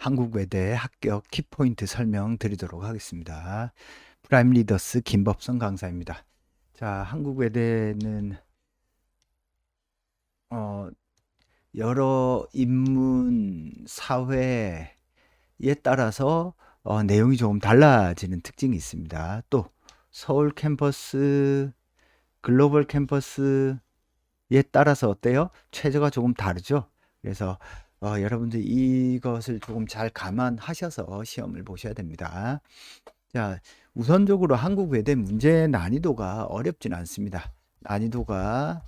한국외대 합격 키포인트 설명드리도록 하겠습니다. 프라임 리더스 김법성 강사입니다. 자, 한국외대는 여러 인문, 사회에 따라서 내용이 조금 달라지는 특징이 있습니다. 또 서울 캠퍼스, 글로벌 캠퍼스에 따라서 어때요? 최저가 조금 다르죠? 그래서 여러분들 이것을 조금 잘 감안하셔서 시험을 보셔야 됩니다. 자, 우선적으로 한국 외대 문제 난이도가 어렵지는 않습니다. 난도가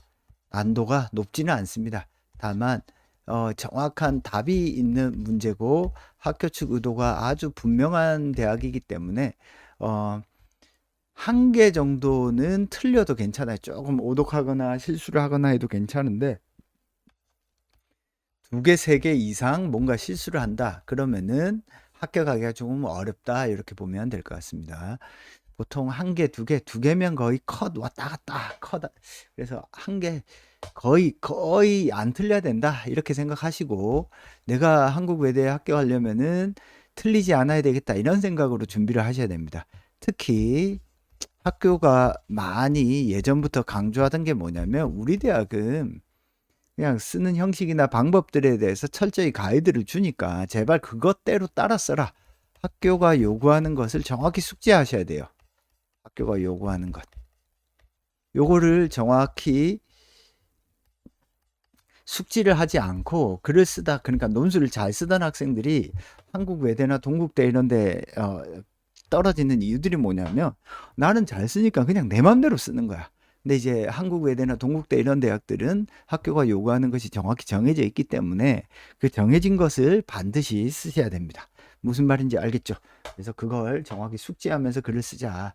높지는 않습니다. 다만 정확한 답이 있는 문제고 학교 측 의도가 아주 분명한 대학이기 때문에 한 개 정도는 틀려도 괜찮아요. 조금 오독하거나 실수를 하거나 해도 괜찮은데 두 개, 세 개 이상 뭔가 실수를 한다. 그러면은 합격하기가 조금 어렵다. 이렇게 보면 될 것 같습니다. 보통 한 개, 두 개면 거의 컷 왔다 갔다 컷. 그래서 한 개 거의 안 틀려야 된다. 이렇게 생각하시고 내가 한국 외대에 합격하려면은 틀리지 않아야 되겠다. 이런 생각으로 준비를 하셔야 됩니다. 특히 학교가 많이 예전부터 강조하던 게 뭐냐면 우리 대학은 그냥 쓰는 형식이나 방법들에 대해서 철저히 가이드를 주니까 제발 그것대로 따라 써라. 학교가 요구하는 것을 정확히 숙지하셔야 돼요. 학교가 요구하는 것. 요거를 정확히 숙지를 하지 않고 글을 쓰다, 그러니까 논술을 잘 쓰던 학생들이 한국 외대나 동국대 이런 데 떨어지는 이유들이 뭐냐면 나는 잘 쓰니까 그냥 내 맘대로 쓰는 거야. 근데 이제 한국 외대나 동국대 이런 대학들은 학교가 요구하는 것이 정확히 정해져 있기 때문에 그 정해진 것을 반드시 쓰셔야 됩니다. 무슨 말인지 알겠죠? 그래서 그걸 정확히 숙지하면서 글을 쓰자.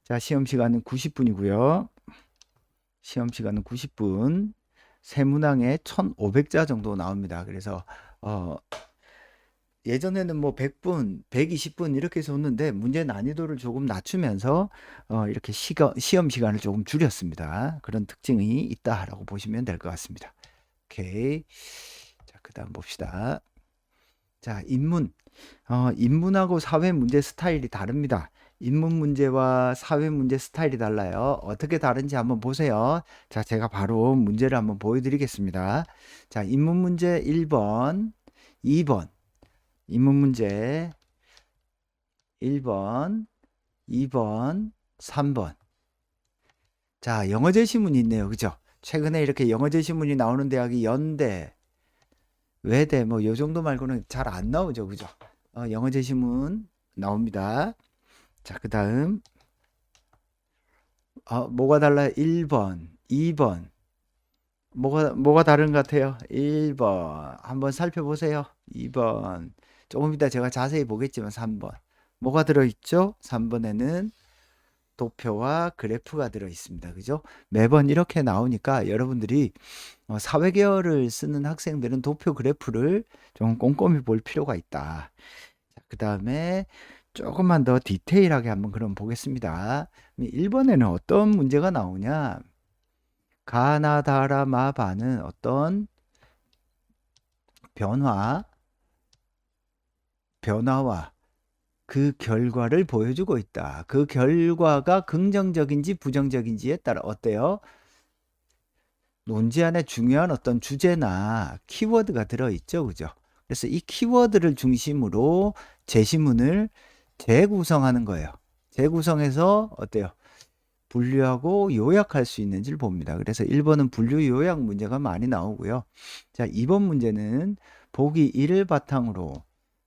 자, 시험 시간은 90분이고요. 시험 시간은 90분. 세문항에 1500자 정도 나옵니다. 그래서 예전에는 뭐 100분, 120분 이렇게 줬는데 문제 난이도를 조금 낮추면서 이렇게 시험 시간을 조금 줄였습니다. 그런 특징이 있다라고 보시면 될 것 같습니다. 오케이. 자, 그다음 봅시다. 자, 인문하고 사회 문제 스타일이 다릅니다. 인문 문제와 사회 문제 스타일이 달라요. 어떻게 다른지 한번 보세요. 자, 제가 바로 문제를 한번 보여드리겠습니다. 자, 인문 문제 1번, 2번. 인문 문제 1번, 2번, 3번. 자, 영어 제시문이 있네요. 그죠? 최근에 이렇게 영어 제시문이 나오는 대학이 연대, 외대 뭐 요 정도 말고는 잘 안 나오죠. 그죠? 영어 제시문 나옵니다. 자, 그다음 뭐가 달라요? 1번, 2번. 뭐가 다른 것 같아요? 1번. 한번 살펴보세요. 2번. 조금 이따 제가 자세히 보겠지만 3번. 뭐가 들어 있죠? 3번에는 도표와 그래프가 들어 있습니다. 그죠? 매번 이렇게 나오니까 여러분들이 사회계열을 쓰는 학생들은 도표 그래프를 좀 꼼꼼히 볼 필요가 있다. 그 다음에 조금만 더 디테일하게 한번 그럼 보겠습니다. 1번에는 어떤 문제가 나오냐? 가나다라마바는 어떤 변화와 그 결과를 보여주고 있다. 그 결과가 긍정적인지 부정적인지에 따라 어때요? 논지 안에 중요한 어떤 주제나 키워드가 들어있죠. 그죠? 그래서 이 키워드를 중심으로 제시문을 재구성하는 거예요. 재구성해서 어때요? 분류하고 요약할 수 있는지를 봅니다. 그래서 1번은 분류 요약 문제가 많이 나오고요. 자, 2번 문제는 보기 1을 바탕으로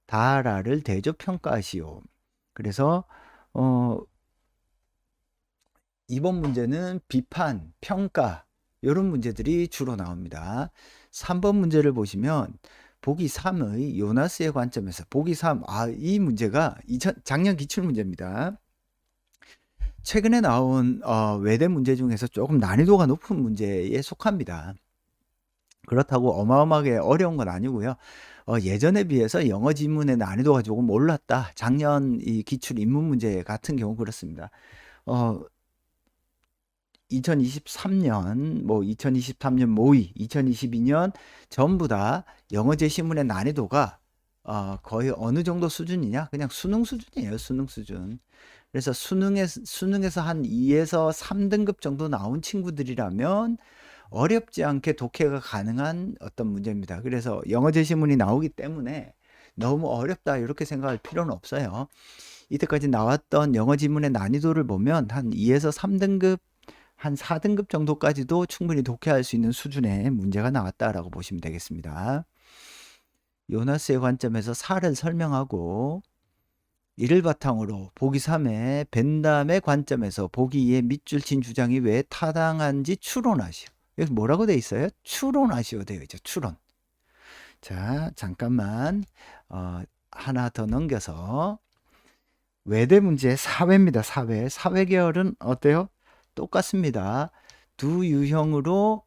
다라를 대조평가하시오. 그래서 2번 문제는 비판, 평가 이런 문제들이 주로 나옵니다. 3번 문제를 보시면 보기 3의 요나스의 관점에서 보기 3, 이 문제가 작년 기출문제입니다. 최근에 나온 외대 문제 중에서 조금 난이도가 높은 문제에 속합니다. 그렇다고 어마어마하게 어려운 건 아니고요. 예전에 비해서 영어 지문의 난이도가 조금 올랐다. 작년 이 기출 인문 문제 같은 경우 그렇습니다. 2023년, 2023년 모의, 2022년 전부 다 영어 제시문의 난이도가 거의 어느 정도 수준이냐? 그냥 수능 수준이에요. 수능 수준. 그래서 수능에서 한 2에서 3등급 정도 나온 친구들이라면 어렵지 않게 독해가 가능한 어떤 문제입니다. 그래서 영어 제시문이 나오기 때문에 너무 어렵다 이렇게 생각할 필요는 없어요. 이때까지 나왔던 영어 지문의 난이도를 보면 한 2에서 3등급, 한 4등급 정도까지도 충분히 독해할 수 있는 수준의 문제가 나왔다라고 보시면 되겠습니다. 요나스의 관점에서 사를 설명하고 이를 바탕으로 보기 3의 벤담의 관점에서 보기 2의 밑줄 친 주장이 왜 타당한지 추론하시오. 여기 뭐라고 돼 있어요? 추론하시오 되어 있죠. 추론. 자, 잠깐만 하나 더 넘겨서 외대 문제 사회입니다. 사회 계열은 어때요? 똑같습니다. 두 유형으로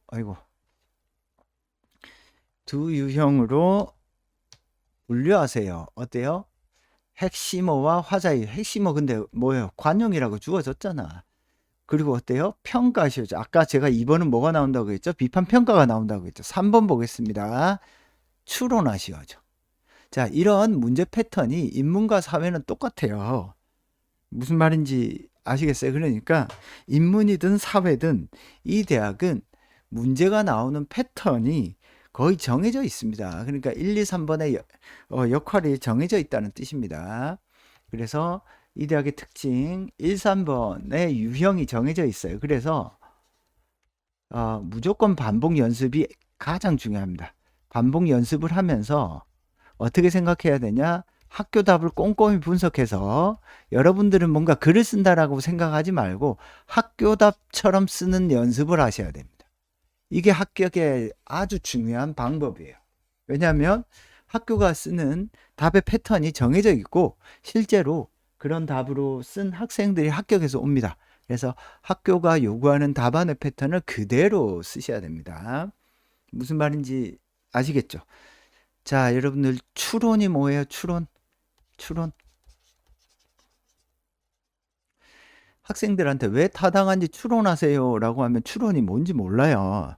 분류하세요. 어때요? 핵심어와 화자의 핵심어 근데 뭐예요? 관용이라고 주어졌잖아. 그리고 어때요? 평가시오. 아까 제가 2번은 뭐가 나온다고 했죠? 비판평가가 나온다고 했죠. 3번 보겠습니다. 추론하시오죠. 자, 이런 문제 패턴이 인문과 사회는 똑같아요. 무슨 말인지 아시겠어요? 그러니까 인문이든 사회든 이 대학은 문제가 나오는 패턴이 거의 정해져 있습니다. 그러니까 1, 2, 3번의 역할이 정해져 있다는 뜻입니다. 그래서 이 대학의 특징 1, 3번의 유형이 정해져 있어요. 그래서 무조건 반복 연습이 가장 중요합니다. 반복 연습을 하면서 어떻게 생각해야 되냐? 학교 답을 꼼꼼히 분석해서 여러분들은 뭔가 글을 쓴다라고 생각하지 말고 학교 답처럼 쓰는 연습을 하셔야 됩니다. 이게 합격에 아주 중요한 방법이에요. 왜냐하면 학교가 쓰는 답의 패턴이 정해져 있고 실제로 그런 답으로 쓴 학생들이 합격해서 옵니다. 그래서 학교가 요구하는 답안의 패턴을 그대로 쓰셔야 됩니다. 무슨 말인지 아시겠죠? 자, 여러분들 추론이 뭐예요? 추론. 학생들한테 왜 타당한지 추론하세요 라고 하면 추론이 뭔지 몰라요.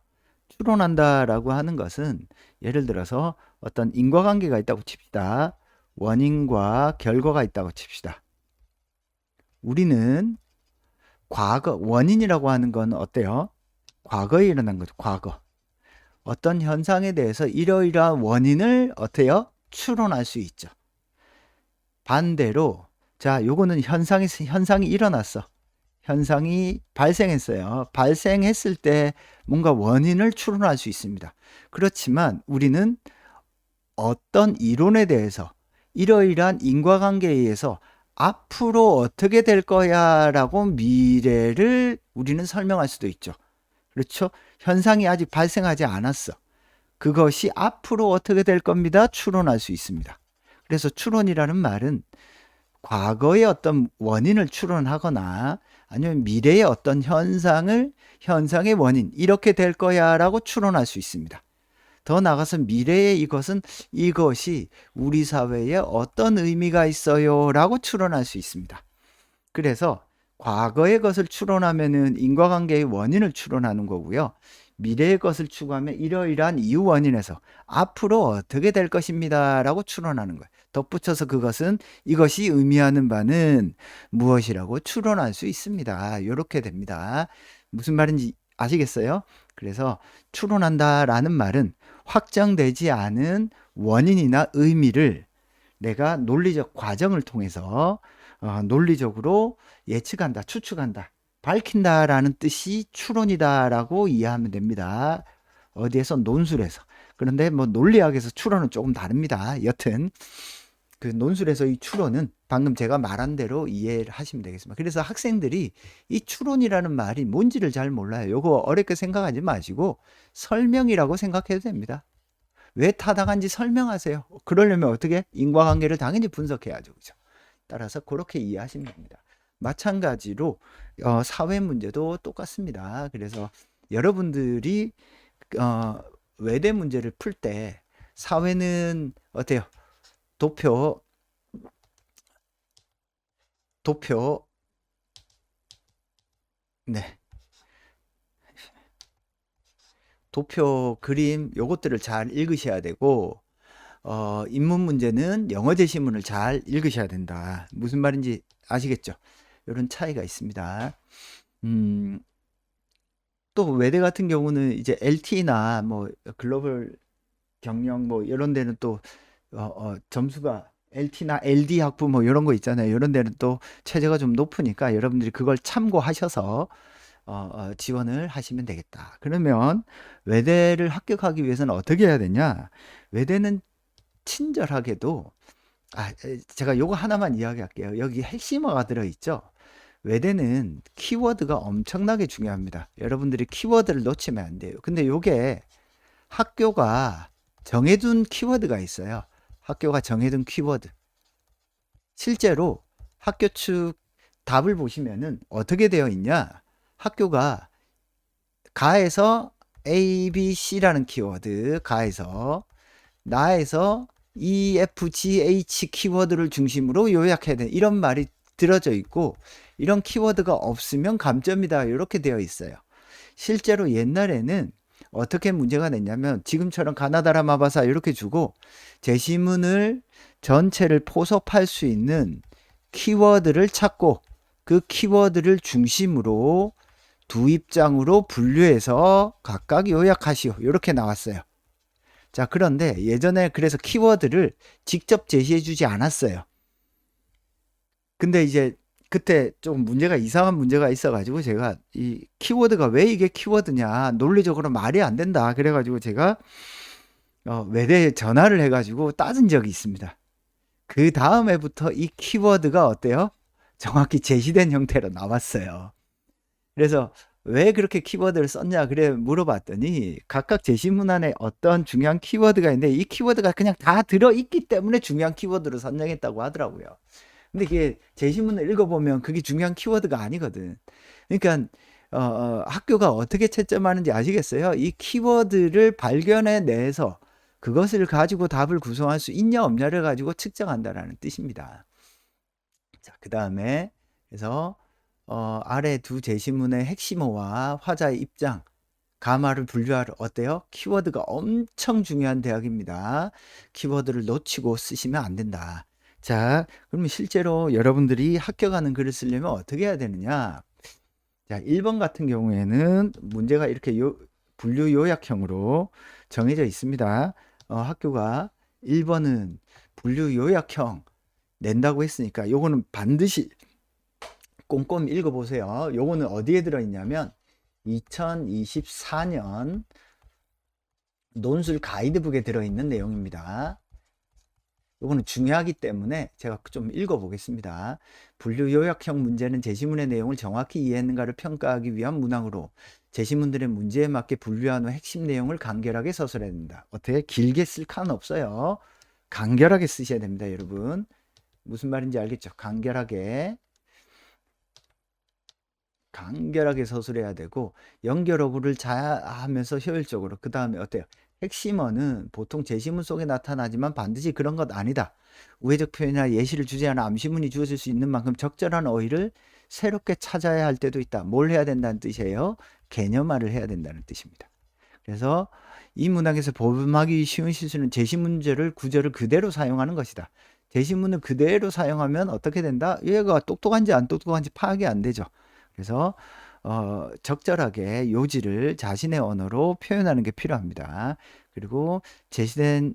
추론한다라고 하는 것은 예를 들어서 어떤 인과관계가 있다고 칩시다. 원인과 결과가 있다고 칩시다. 우리는 원인이라고 하는 건 어때요? 과거에 일어난 거죠. 과거. 어떤 현상에 대해서 이러이러한 원인을 어때요? 추론할 수 있죠. 반대로 자, 요거는 현상이 일어났어. 현상이 발생했어요. 발생했을 때 뭔가 원인을 추론할 수 있습니다. 그렇지만 우리는 어떤 이론에 대해서 이러이러한 인과관계에 의해서 앞으로 어떻게 될 거야 라고 미래를 우리는 설명할 수도 있죠. 그렇죠? 현상이 아직 발생하지 않았어. 그것이 앞으로 어떻게 될 겁니다. 추론할 수 있습니다. 그래서 추론이라는 말은 과거의 어떤 원인을 추론하거나 아니면 미래의 어떤 현상의 원인, 이렇게 될 거야 라고 추론할 수 있습니다. 더 나아가서 미래의 이것이 우리 사회에 어떤 의미가 있어요 라고 추론할 수 있습니다. 그래서 과거의 것을 추론하면은 인과관계의 원인을 추론하는 거고요. 미래의 것을 추구하면 이러이러한 이유 원인에서 앞으로 어떻게 될 것입니다 라고 추론하는 거예요. 덧붙여서 이것이 의미하는 바는 무엇이라고 추론할 수 있습니다. 이렇게 됩니다. 무슨 말인지 아시겠어요? 그래서 추론한다라는 말은 확정되지 않은 원인이나 의미를 내가 논리적 과정을 통해서 논리적으로 예측한다, 추측한다, 밝힌다라는 뜻이 추론이다라고 이해하면 됩니다. 어디에서? 논술에서. 그런데 뭐 논리학에서 추론은 조금 다릅니다. 여튼 그 논술에서 이 추론은 방금 제가 말한 대로 이해를 하시면 되겠습니다. 그래서 학생들이 이 추론이라는 말이 뭔지를 잘 몰라요. 요거 어렵게 생각하지 마시고 설명이라고 생각해도 됩니다. 왜 타당한지 설명하세요. 그러려면 어떻게? 인과관계를 당연히 분석해야죠. 그죠? 따라서 그렇게 이해하시면 됩니다. 마찬가지로 사회 문제도 똑같습니다. 그래서 여러분들이 외대 문제를 풀 때 사회는 어때요? 도표 네. 도표 그림 요것들을 잘 읽으셔야 되고 인문 문제는 영어 제시문을 잘 읽으셔야 된다. 무슨 말인지 아시겠죠? 이런 차이가 있습니다. 또 외대 같은 경우는 이제 LT나 뭐 글로벌 경영 뭐 이런 데는 또 점수가 LT나 LD 학부 뭐 이런 거 있잖아요. 이런 데는 또 최저가 좀 높으니까 여러분들이 그걸 참고하셔서 지원을 하시면 되겠다. 그러면 외대를 합격하기 위해서는 어떻게 해야 되냐? 외대는 친절하게도 제가 요거 하나만 이야기할게요. 여기 핵심어가 들어있죠. 외대는 키워드가 엄청나게 중요합니다. 여러분들이 키워드를 놓치면 안 돼요. 근데 요게 학교가 정해둔 키워드가 있어요. 학교가 정해둔 키워드. 실제로 학교 측 답을 보시면은 어떻게 되어 있냐? 학교가 가에서 A, B, C라는 키워드, 가에서 나에서 E, F, G, H 키워드를 중심으로 요약해야 돼. 이런 말이 들어져 있고 이런 키워드가 없으면 감점이다. 이렇게 되어 있어요. 실제로 옛날에는 어떻게 문제가 됐냐면 지금처럼 가나다라 마바사 이렇게 주고 제시문을 전체를 포섭할 수 있는 키워드를 찾고 그 키워드를 중심으로 두 입장으로 분류해서 각각 요약하시오. 이렇게 나왔어요. 자, 그런데 예전에 그래서 키워드를 직접 제시해 주지 않았어요. 근데 이제 그때 좀 문제가 이상한 문제가 있어가지고 제가 이 키워드가 왜 이게 키워드냐, 논리적으로 말이 안 된다. 그래가지고 제가 외대에 전화를 해가지고 따진 적이 있습니다. 그 다음 해부터 이 키워드가 어때요? 정확히 제시된 형태로 나왔어요. 그래서 왜 그렇게 키워드를 썼냐 그래 물어봤더니 각각 제시문 안에 어떤 중요한 키워드가 있는데 이 키워드가 그냥 다 들어있기 때문에 중요한 키워드로 선정했다고 하더라고요. 근데 이게 제시문을 읽어보면 그게 중요한 키워드가 아니거든. 그러니까 학교가 어떻게 채점하는지 아시겠어요? 이 키워드를 발견해내서 그것을 가지고 답을 구성할 수 있냐 없냐를 가지고 측정한다라는 뜻입니다. 자, 그 다음에 그래서 아래 두 제시문의 핵심어와 화자의 입장, 가마를 분류하러 어때요? 키워드가 엄청 중요한 대학입니다. 키워드를 놓치고 쓰시면 안 된다. 자, 그러면 실제로 여러분들이 합격하는 글을 쓰려면 어떻게 해야 되느냐? 자, 1번 같은 경우에는 문제가 이렇게 분류 요약형으로 정해져 있습니다. 학교가 1번은 분류 요약형 낸다고 했으니까 요거는 반드시 꼼꼼히 읽어보세요. 요거는 어디에 들어있냐면 2024년 논술 가이드북에 들어있는 내용입니다. 요거는 중요하기 때문에 제가 좀 읽어보겠습니다. 분류 요약형 문제는 제시문의 내용을 정확히 이해했는가를 평가하기 위한 문항으로 제시문들의 문제에 맞게 분류한 후 핵심 내용을 간결하게 서술해야 된다. 어떻게 길게 쓸 칸은 없어요. 간결하게 쓰셔야 됩니다, 여러분. 무슨 말인지 알겠죠? 간결하게 서술해야 되고 연결 어구를 잘 하면서 효율적으로. 그 다음에 어때요? 핵심어는 보통 제시문 속에 나타나지만 반드시 그런 것 아니다. 우회적 표현이나 예시를 주지 않아 암시문이 주어질 수 있는 만큼 적절한 어휘를 새롭게 찾아야 할 때도 있다. 뭘 해야 된다는 뜻이에요? 개념화를 해야 된다는 뜻입니다. 그래서 이 문항에서 범하기 쉬운 실수는 제시문제를 구절을 그대로 사용하는 것이다. 제시문을 그대로 사용하면 어떻게 된다? 얘가 똑똑한지 안 똑똑한지 파악이 안 되죠. 그래서 적절하게 요지를 자신의 언어로 표현하는 게 필요합니다. 그리고 제시된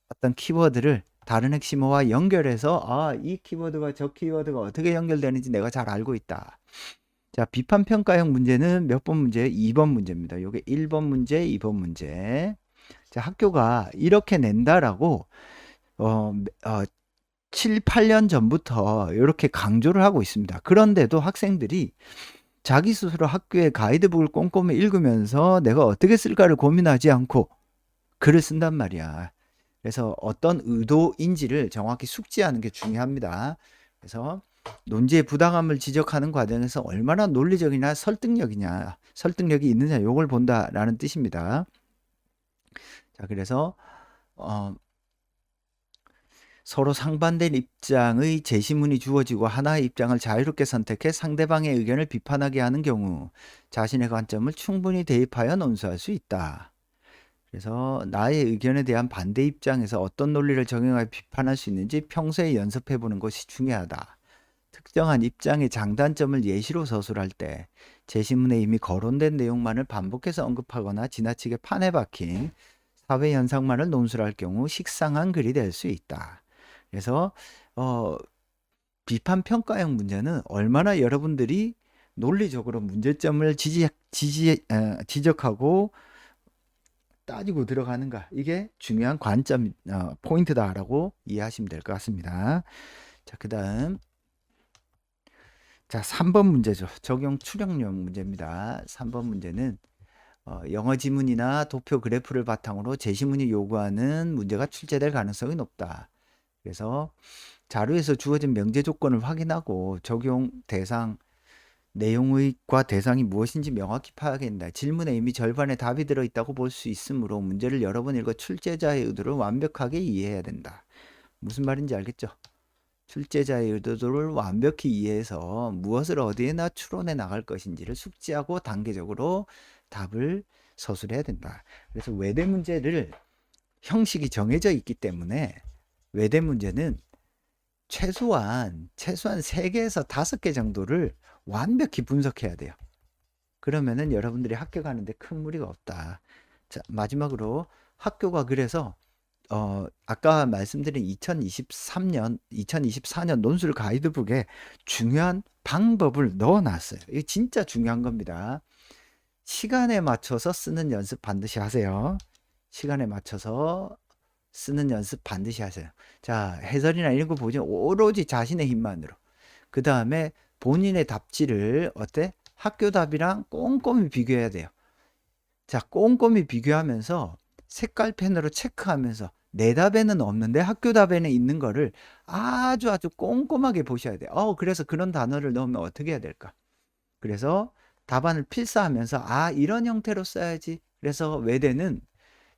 어떤 키워드를 다른 핵심어와 연결해서 이 키워드와 저 키워드가 어떻게 연결되는지 내가 잘 알고 있다. 자, 비판평가형 문제는 몇 번 문제? 2번 문제입니다. 요게 1번 문제, 2번 문제. 자, 학교가 이렇게 낸다라고 7, 8년 전부터 이렇게 강조를 하고 있습니다. 그런데도 학생들이 자기 스스로 학교의 가이드북을 꼼꼼히 읽으면서 내가 어떻게 쓸까를 고민하지 않고 글을 쓴단 말이야. 그래서 어떤 의도인지를 정확히 숙지하는 게 중요합니다. 그래서 논지의 부당함을 지적하는 과정에서 얼마나 논리적이냐 설득력이 있느냐 요걸 본다라는 뜻입니다. 자, 그래서 서로 상반된 입장의 제시문이 주어지고 하나의 입장을 자유롭게 선택해 상대방의 의견을 비판하게 하는 경우 자신의 관점을 충분히 대입하여 논수할 수 있다. 그래서 나의 의견에 대한 반대 입장에서 어떤 논리를 적용하여 비판할 수 있는지 평소에 연습해 보는 것이 중요하다. 특정한 입장의 장단점을 예시로 서술할 때 제시문에 이미 거론된 내용만을 반복해서 언급하거나 지나치게 판에 박힌 사회 현상만을 논술할 경우 식상한 글이 될 수 있다. 그래서 비판 평가형 문제는 얼마나 여러분들이 논리적으로 문제점을 지적하고 따지고 들어가는가, 이게 중요한 관점 포인트다라고 이해하시면 될 것 같습니다. 자, 그다음 3번 문제죠. 적용 출력용 문제입니다. 3번 문제는 영어 지문이나 도표 그래프를 바탕으로 제시문이 요구하는 문제가 출제될 가능성이 높다. 그래서 자료에서 주어진 명제 조건을 확인하고 적용 대상 내용과 대상이 무엇인지 명확히 파악한다. 질문에 이미 절반의 답이 들어있다고 볼 수 있으므로 문제를 여러 번 읽어 출제자의 의도를 완벽하게 이해해야 된다. 무슨 말인지 알겠죠? 출제자의 의도를 완벽히 이해해서 무엇을 어디에나 추론해 나갈 것인지를 숙지하고 단계적으로 답을 서술해야 된다. 그래서 외대 문제를 형식이 정해져 있기 때문에 외대 문제는 최소한 3개에서 5개 정도를 완벽히 분석해야 돼요. 그러면은 여러분들이 합격하는데 큰 무리가 없다. 자, 마지막으로 학교가 그래서 아까 말씀드린 2024년 논술 가이드북에 중요한 방법을 넣어놨어요. 이게 진짜 중요한 겁니다. 시간에 맞춰서 쓰는 연습 반드시 하세요. 시간에 맞춰서 쓰는 연습 반드시 하세요. 자, 해설이나 이런 거 보지 오로지 자신의 힘만으로. 그 다음에 본인의 답지를 학교 답이랑 꼼꼼히 비교해야 돼요. 자, 꼼꼼히 비교하면서 색깔펜으로 체크하면서 내 답에는 없는데 학교 답에는 있는 거를 아주 꼼꼼하게 보셔야 돼요. 그래서 그런 단어를 넣으면 어떻게 해야 될까? 그래서 답안을 필사하면서 이런 형태로 써야지. 그래서 외대는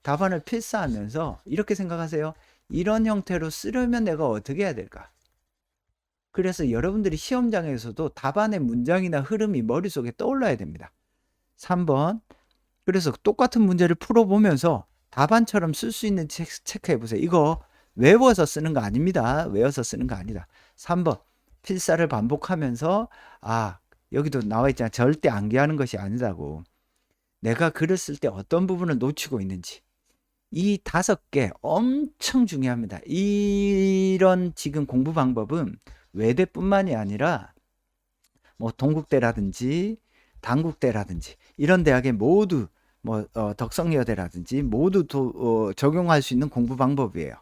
답안을 필사하면서 이렇게 생각하세요. 이런 형태로 쓰려면 내가 어떻게 해야 될까? 그래서 여러분들이 시험장에서도 답안의 문장이나 흐름이 머릿속에 떠올라야 됩니다. 3번. 그래서 똑같은 문제를 풀어보면서 답안처럼 쓸 수 있는 체크해 보세요. 이거 외워서 쓰는 거 아닙니다. 외워서 쓰는 거 아니다. 3번. 필사를 반복하면서 여기도 나와 있잖아. 절대 암기하는 것이 아니라고. 내가 글을 쓸 때 어떤 부분을 놓치고 있는지. 이 5개 엄청 중요합니다. 이런 지금 공부 방법은 외대뿐만이 아니라 뭐 동국대라든지 단국대라든지 이런 대학에 모두 덕성여대라든지 모두 적용할 수 있는 공부 방법이에요.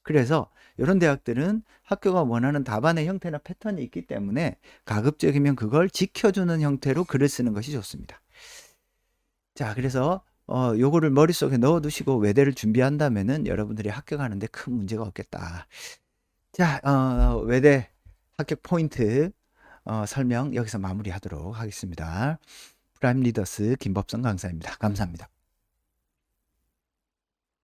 그래서 이런 대학들은 학교가 원하는 답안의 형태나 패턴이 있기 때문에 가급적이면 그걸 지켜주는 형태로 글을 쓰는 것이 좋습니다. 자, 그래서 요거를 머릿속에 넣어두시고 외대를 준비한다면은 여러분들이 합격하는데 큰 문제가 없겠다. 자, 외대 합격 포인트 설명 여기서 마무리하도록 하겠습니다. 프라임 리더스 김법성 강사입니다. 감사합니다.